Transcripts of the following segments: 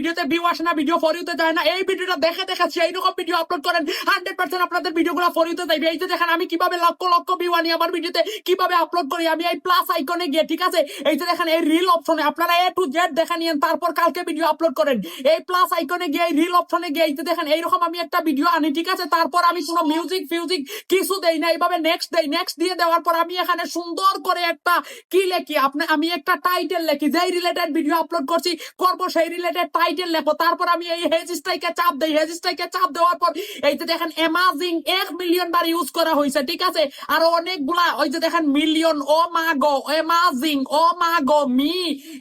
ভিডিওতে ভিউ আসে না, ভিডিও ফর ইউতে যায় না, এই ভিডিওটা দেখে দেখে সেই রকম ভিডিও আপলোড করেন, 100% আপনাদের ভিডিওগুলো ফর ইউতে যাবে। এই যে দেখেন আমি কিভাবে লক্ষ লক্ষ ভিউ আনি আমার ভিডিওতে, কিভাবে আপলোড করি আমি এই প্লাস আইকনে গিয়ে, ঠিক আছে? এই যে দেখেন এই রিল অপশনে আপনারা A to Z দেখে নিয়েন, তারপর কালকে ভিডিও আপলোড করেন। এই প্লাস আইকনে গিয়ে এই রিল অপশনে গিয়ে এই যে দেখেন এইরকম আমি একটা ভিডিও আনি, ঠিক আছে? তারপর আমি কোনো মিউজিক ফিউজিক কিছু দেই না, এইভাবে নেক্সট দেই। নেক্সট দিয়ে দেওয়ার পর আমি এখানে সুন্দর করে একটা কি লেখি, আমি একটা টাইটেল লেখি, যেই রিলেটেড ভিডিও আপলোড করছি করবো সেই রিলেটেড টাইটেল লেখো। তারপর আমি এই হেজ স্ট্রাইকে চাপ দেই। হেজ স্ট্রাইকে চাপ দেওয়ার পর এই যে দেখেন অ্যামাজিং 1 মিলিয়ন বার ইউজ করা হয়েছে, ঠিক আছে? আর অনেকগুলা ওই যে দেখেন মিলিয়ন, ও মা গো, অ্যামাজিং, ও মা গো, মি,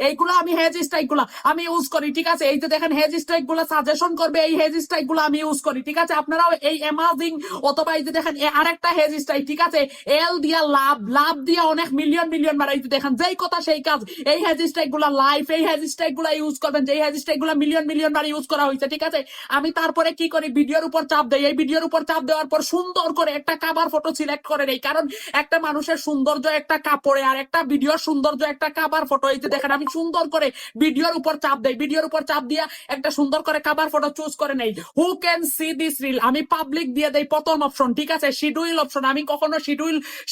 এইগুলো আমি হেজ স্ট্রাইক গুলা আমি ইউজ করি, ঠিক আছে? এই যে দেখেন হেজ স্ট্রাইক গুলা সাজেশন করবে, এই হেজ স্ট্রাইক গুলা আমি ইউজ করি, ঠিক আছে? আপনারাও এই অ্যামাজিং অথবা এই যে দেখেন আরেকটা হেজ স্ট্রাইক, ঠিক আছে? এল দিয়া লাভ, লাভ দিয়া অনেক মিলিয়ন মিলিয়ন বার, এই যে দেখেন যেই কথা সেই কাজ, এই হেজ স্ট্রাইক গুলা লাইভ, এই হেজ স্ট্রাইক গুলা ইউজ করবেন, যে হেজ স্ট্রাইক গুলা মিলিয়ন মিলিয়ন বার ইউজ করা হয়েছে, ঠিক আছে? আমি তারপরে কি করি, ভিডিওর উপর চাপ দেই। এই ভিডিওর উপর চাপ দেওয়ার পর সুন্দর করে একটা কাভার ফটো সিলেক্ট করে নেই, কারণ একটা মানুষের সৌন্দর্য একটা কাপড়ে, আর একটা ভিডিওর সৌন্দর্য একটা কাভার ফটো। এই যে দেখেন আমি সুন্দর করে ভিডিওর উপর চাপ দেই, ভিডিওর উপর চাপ দিয়া একটা সুন্দর করে কাভার ফটো চুজ করে নেই। Who can see this reel, আমি পাবলিক দিয়ে দেই প্রথম অপশন, ঠিক আছে? শিডিউল অপশন, আমি কখনো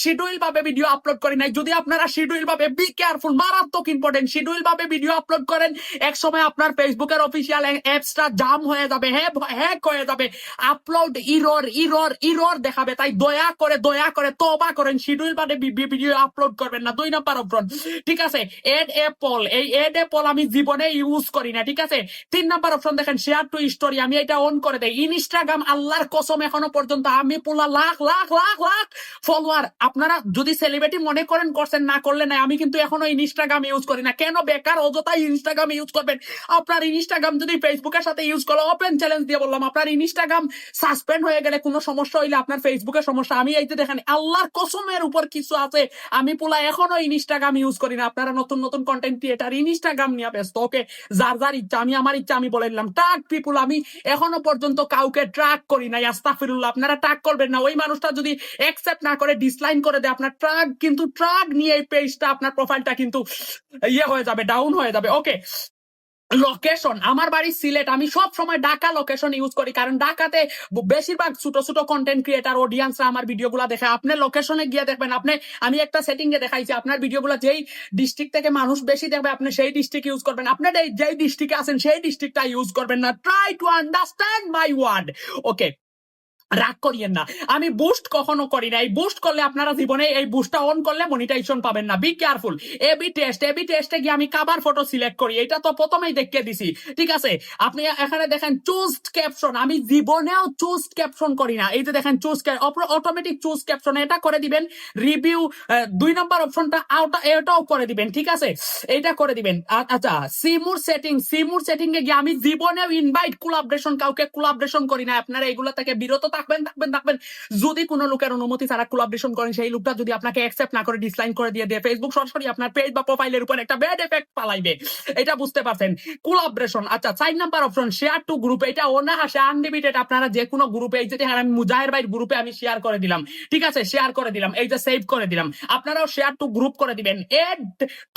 শিডিউল ভাবে ভিডিও আপলোড করি নাই। যদি আপনারা শিডিউল ভাবে, বি কেয়ারফুল, মারাত্মক ইম্পর্টেন্ট, শিডিউল ভাবে ভিডিও আপলোড করেন, এক সময় আপনার ফেসবুকের অফিসিয়াল অ্যাপসটা জাম হয়ে যাবে, হ্যাক হয়ে যাবে, আপলোড ইরর দেখাবে। তাই দয়া করে তওবা করেন, শিডিউল ভাবে ভিডিও আপলোড করবেন না। 2 নাম্বার অপশন, ঠিক আছে? এড এ পল, এই এড এ পল আমি জীবনে ইউজ করি না, ঠিক আছে? 3 নাম্বার অপশন দেখেন শেয়ার টু স্টোরি, আমি এটা অন করে দেই। ইনস্টাগ্রাম আল্লাহর কসম এখনো পর্যন্ত আমি পুরা লাখ লাখ লাখ লাখ ফলোয়ার, আপনারা যদি সেলিব্রিটি মনে করেন করছেন, না করলে নাই, আমি কিন্তু এখনো ইনস্টাগ্রাম ইউজ করি না। কেন বেকার অযথাই ইনস্টাগ্রাম ইউজ করবেন? আপনার ইনস্টাগ্রাম যদি ফেসবুকের সাথে ইউজ করো, ওপেন চ্যালেঞ্জ দিয়ে বললাম, আপনার ইনস্টাগ্রাম সাসপেন্ড হয়ে গেলে কোনো সমস্যা হইলে আপনার ফেসবুকের সমস্যা। আমি এই যে দেখেন আল্লাহর কসমের উপর কিছু আছে, আমি পুলা এখনো ইনস্টাগ্রাম ইউজ করি না। আপনারা নতুন নতুন কন্টেন্ট ক্রিয়েটার ইনস্টাগ্রাম নিয়ে ব্যস্ত, ওকে? যার যার ইচ্ছা, আমি আমার ইচ্ছা আমি বলে দিলাম। ট্রাক পিপুল, আমি এখনো পর্যন্ত কাউকে ট্রাক করি নাই, আস্তাগফিরুল্লাহ। আপনারা ট্রাক করবেন না, ওই মানুষটা যদি অ্যাকসেপ্ট না করে ডিসলাইন করে দেয়, আপনার ট্রাক কিন্তু ট্রাক নিয়ে এই পেজটা, আপনার প্রোফাইলটা কিন্তু হয়ে যাবে, ডাউন হয়ে যাবে, ওকে? লোকেশন, আমার বাড়ি সিলেট, আমি সব সময় ঢাকা লোকেশন ইউজ করি, কারণ ঢাকাতে বেশিরভাগ ছোট ছোট কন্টেন্ট ক্রিয়েটার অডিয়েন্সরা আমার ভিডিওগুলো দেখে। আপনি লোকেশনে গিয়ে দেখবেন, আমি একটা সেটিং এ দেখাইছি, আপনার ভিডিওগুলো যেই ডিস্ট্রিক্ট থেকে মানুষ বেশি দেখবে আপনি সেই ডিস্ট্রিক্ট ইউজ করবেন। আপনি যেই ডিস্ট্রিক্টে আছেন সেই ডিস্ট্রিক্টটা ইউজ করবেন না। Try to understand my word, okay? রাগ করিয়েন না, আমি বুস্ট কখনো করি না। এই বুস্ট করলে আপনারা জীবনে এই বুস্টটা অন করলে মনিটাইজেশন পাবেন না। Be careful. এবি টেস্টে গিয়ে আমি কাভার ফটো সিলেক্ট করি, এটা তো প্রথমেই দেখিয়ে দিছি, ঠিক আছে? আপনি এখানে দেখেন চুজ ক্যাপশন, আমি জীবনেও চুজ ক্যাপশন করি না। এই যে দেখেন চুজ অটোমেটিক চুজ ক্যাপশন, এটা করে দিবেন। রিভিউ 2 নাম্বার অপশনটা এটাও করে দিবেন, ঠিক আছে? এটা করে দিবেন। আচ্ছা, সিমুর সেটিং এ গিয়ে আমি জীবনেও ইনভাইট কোলাবরেশন, কাউকে কোলাবরেশন করি না। আপনারা এগুলো থেকে বিরত থাকবেন। যদি কোনো লোকের অনুমতি ছাড়া কোলাবরেশন করেন, সেই লোকটা যদি আপনাকে অ্যাকসেপ্ট না করে ডিসলাইন করে দিয়ে ফেসবুক সরাসরি আপনার পেজ বা প্রোফাইলের উপর একটা ব্যাড এফেক্ট পালাইবে, এটা বুঝতে পারছেন? কোলাবরেশন। আচ্ছা, 4 number option share two group, এটা অনায়াসে আনলিমিটেড, আপনারা যে কোনো গ্রুপে, এই যে আমি মুজাহির ভাইয়ের গ্রুপে আমি শেয়ার করে দিলাম, ঠিক আছে? শেয়ার করে দিলাম, এই যে সেভ করে দিলাম। আপনারাও শেয়ার টু গ্রুপ করে দিবেন। এড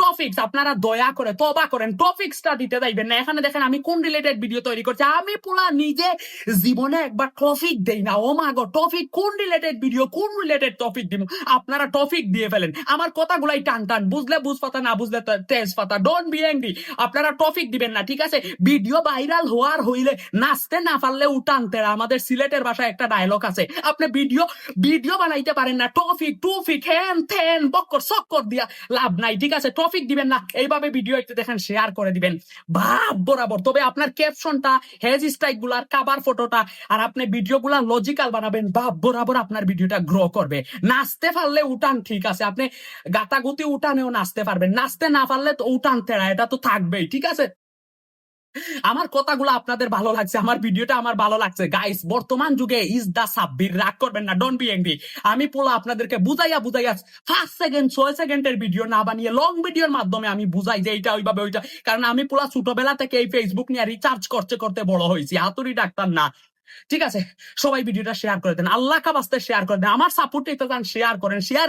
টপিকস, আপনারা দয়া করে তওবা করেন, টপিকসটা দিতে যাইবেন না। এখানে দেখেন আমি কোন রিলেটেড ভিডিও তৈরি করছি, আমি পুরা নিজে জীবনে একবার টপিক দেই না। ও মা গো, টপিক, কোন রিলেটেড ভিডিও, কোন রিলেটেড টপিক দিব? আপনারা টপিক দিয়ে ফেলেন, আমার কথাগুলাই টান টান, বুঝলে বুঝ পাতা, না বুঝলে তেজ পাতা। ডোন্ট বি অ্যাংরি, আপনারা টপিক দিবেন না, ঠিক আছে? ভিডিও ভাইরাল হওয়ার হইলে নাচতে না পারলে উঠান তেরা, আমাদের সিলেটের ভাষায় একটা ডায়লগ আছে। আপনি ভিডিও বানাইতে পারেন না, টপিক হ্যান ত্যান বক্কর চক্কর দিয়া লাভ নাই, ঠিক আছে? টপিক দিবেন না, এইভাবে ভিডিও একটু দেখেন শেয়ার করে দিবেন ভাব বরাবর। তবে আপনার ক্যাপশনটা, হেজ স্ট্রাইক গুলার কাভার ফটোটা, আর আপনি ভিডিও গুলা লজিক্যাল বানাবেন, ভাব বরাবর আপনার ভিডিওটা গ্রো করবে। নাচতে পারলে উঠান, ঠিক আছে? আপনি গাতাগুতি উঠানেও নাচতে পারবেন, নাচতে না পারলে তো উঠান তেরা, এটা তো থাকবেই, ঠিক আছে? আমার কথাগুলো আপনাদের ভালো লাগছে, আমার ভিডিওটা আমার ভালো লাগছে গাইস। বর্তমান যুগে ইজ দা সাব্বির, রাগ করবেন না, ডোন্ট বি এংরি। আমি পোলা আপনাদেরকে বুঝাইয়া 5 সেকেন্ড 6 সেকেন্ডের ভিডিও না বানিয়ে লং ভিডিওর মাধ্যমে আমি বুঝাই যে এইটা ওইভাবে ওইটা, কারণ আমি পোলা ছোটবেলা থেকে এই ফেসবুক নিয়ে রিচার্জ করতে বড় হয়েছি, হাতুড়ি ডাক্তার না, ঠিক আছে? সবাই ভিডিওটা শেয়ার করে দেন, আল্লাহ কা বাস্তে শেয়ার করে দেন, আমার সাপোর্ট দিতে চান শেয়ার করেন, শেয়ার